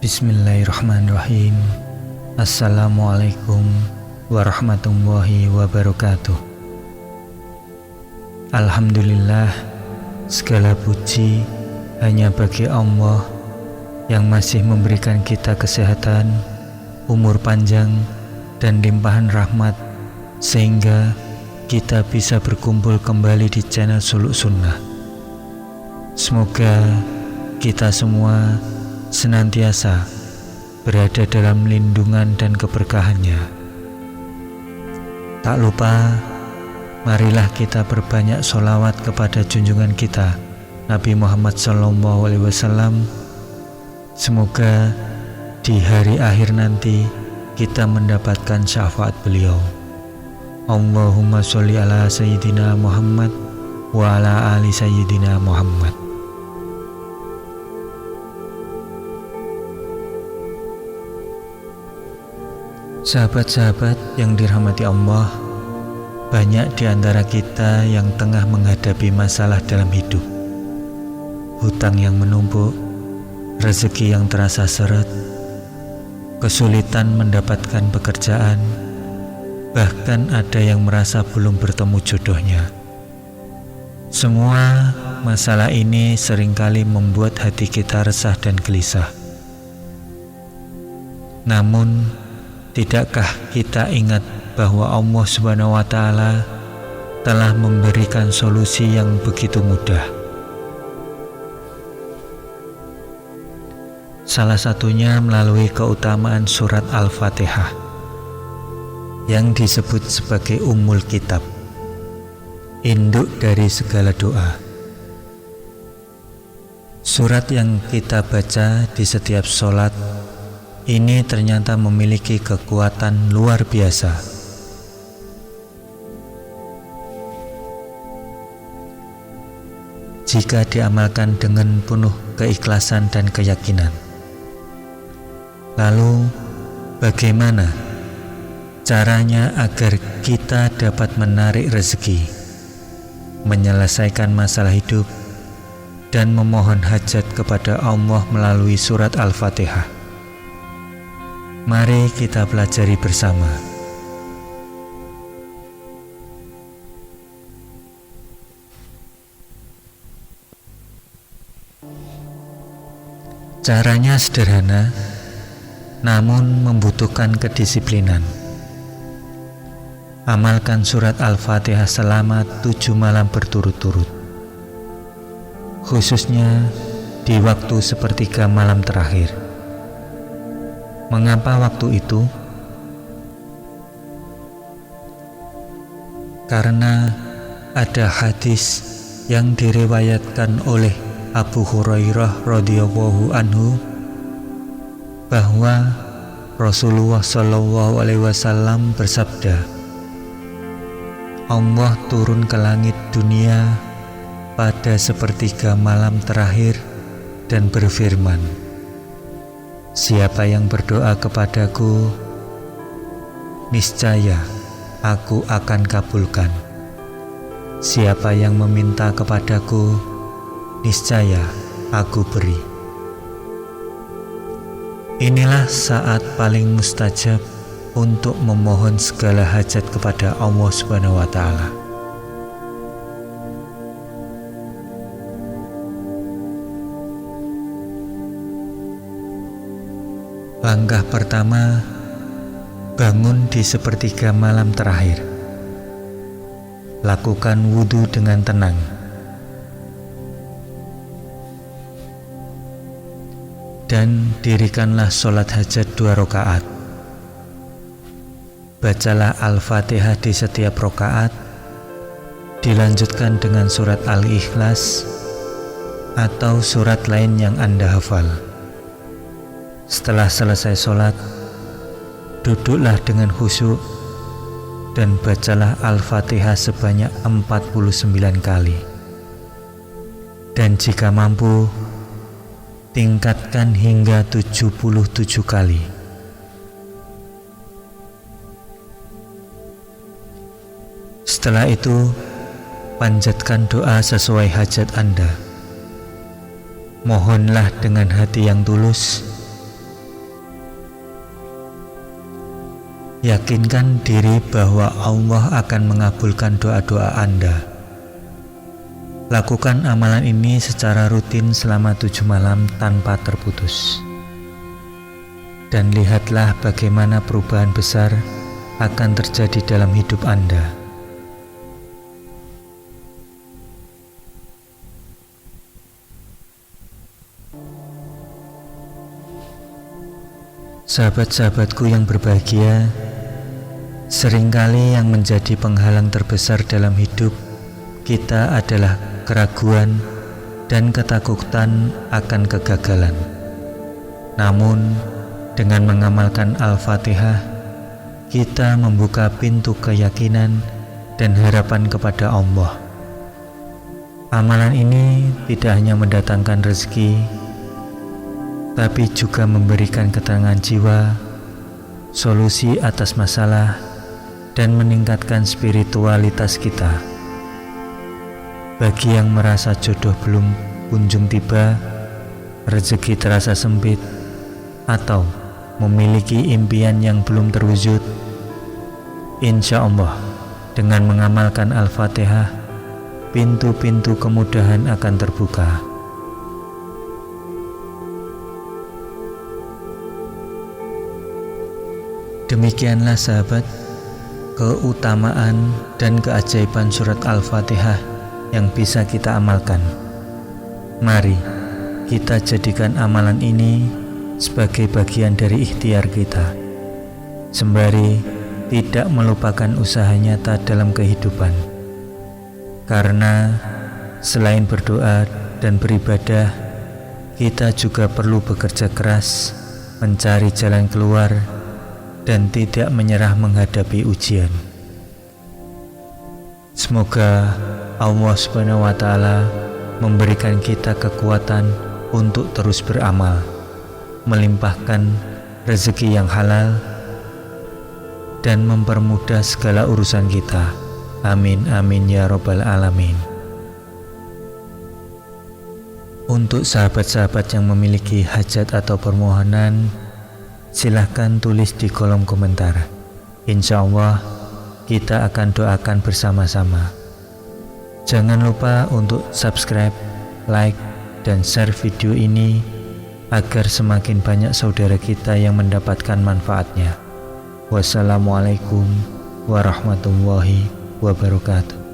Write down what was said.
Bismillahirrahmanirrahim. Assalamualaikum warahmatullahi wabarakatuh. Alhamdulillah, segala puji hanya bagi Allah yang masih memberikan kita kesehatan, umur panjang, dan limpahan rahmat sehingga kita bisa berkumpul kembali di channel Suluk Sunnah. Semoga kita semua senantiasa berada dalam lindungan dan keberkahannya. Tak lupa, marilah kita perbanyak sholawat kepada junjungan kita Nabi Muhammad SAW. Semoga di hari akhir nanti kita mendapatkan syafaat beliau. Allahumma sholli ala Sayyidina Muhammad wa ala ali Sayyidina Muhammad. Sahabat-sahabat yang dirahmati Allah, banyak di antara kita yang tengah menghadapi masalah dalam hidup. Hutang yang menumpuk, rezeki yang terasa seret, kesulitan mendapatkan pekerjaan, bahkan ada yang merasa belum bertemu jodohnya. Semua masalah ini seringkali membuat hati kita resah dan gelisah. Namun, tidakkah kita ingat bahwa Allah Subhanahu wa Ta'ala telah memberikan solusi yang begitu mudah? Salah satunya melalui keutamaan surat Al-Fatihah yang disebut sebagai Ummul Kitab, induk dari segala doa. Surat yang kita baca di setiap sholat ini ternyata memiliki kekuatan luar biasa. Jika diamalkan dengan penuh keikhlasan dan keyakinan. Lalu, bagaimana caranya agar kita dapat menarik rezeki, menyelesaikan masalah hidup, dan memohon hajat kepada Allah melalui surat Al-Fatihah? Mari kita pelajari bersama. Caranya sederhana, namun membutuhkan kedisiplinan. Amalkan surat Al-Fatihah selama 7 malam berturut-turut, khususnya di waktu sepertiga malam terakhir. Mengapa waktu itu? Karena ada hadis yang diriwayatkan oleh Abu Hurairah radhiyallahu anhu bahwa Rasulullah SAW bersabda, Allah turun ke langit dunia pada sepertiga malam terakhir dan berfirman, siapa yang berdoa kepadaku, niscaya aku akan kabulkan. Siapa yang meminta kepadaku, niscaya aku beri. Inilah saat paling mustajab untuk memohon segala hajat kepada Allah Subhanahu wa Ta'ala. Langkah pertama, bangun di sepertiga malam terakhir. Lakukan wudhu dengan tenang. Dan dirikanlah sholat hajat 2 rakaat. Bacalah Al-Fatihah di setiap rakaat. Dilanjutkan dengan surat Al-Ikhlas atau surat lain yang Anda hafal. Setelah selesai sholat, duduklah dengan khusyuk dan bacalah Al-Fatihah sebanyak 49 kali. Dan jika mampu, tingkatkan hingga 77 kali. Setelah itu, panjatkan doa sesuai hajat Anda. Mohonlah dengan hati yang tulus Yakinkan diri bahwa Allah akan mengabulkan doa-doa Anda. Lakukan amalan ini secara rutin selama 7 malam tanpa terputus. Dan lihatlah bagaimana perubahan besar akan terjadi dalam hidup Anda. Sahabat-sahabatku yang berbahagia, seringkali yang menjadi penghalang terbesar dalam hidup kita adalah keraguan dan ketakutan akan kegagalan. Namun, dengan mengamalkan Al-Fatihah, kita membuka pintu keyakinan dan harapan kepada Allah. Amalan ini tidak hanya mendatangkan rezeki, tapi juga memberikan ketenangan jiwa, solusi atas masalah, dan meningkatkan spiritualitas kita. Bagi yang merasa jodoh belum kunjung tiba, rezeki terasa sempit, atau memiliki impian yang belum terwujud, insya Allah dengan mengamalkan Al-Fatihah, pintu-pintu kemudahan akan terbuka. Demikianlah sahabat, keutamaan dan keajaiban surat Al-Fatihah yang bisa kita amalkan. Mari kita jadikan amalan ini sebagai bagian dari ikhtiar kita, sembari tidak melupakan usaha nyata dalam kehidupan. Karena selain berdoa dan beribadah, kita juga perlu bekerja keras, mencari jalan keluar, dan tidak menyerah menghadapi ujian. Semoga Allah Subhanahu wa Ta'ala memberikan kita kekuatan untuk terus beramal, melimpahkan rezeki yang halal, dan mempermudah segala urusan kita. Amin amin ya robbal alamin. Untuk sahabat-sahabat yang memiliki hajat atau permohonan, silahkan tulis di kolom komentar. Insya Allah kita akan doakan bersama-sama. Jangan lupa untuk subscribe, like, dan share video ini agar semakin banyak saudara kita yang mendapatkan manfaatnya. Wassalamualaikum warahmatullahi wabarakatuh.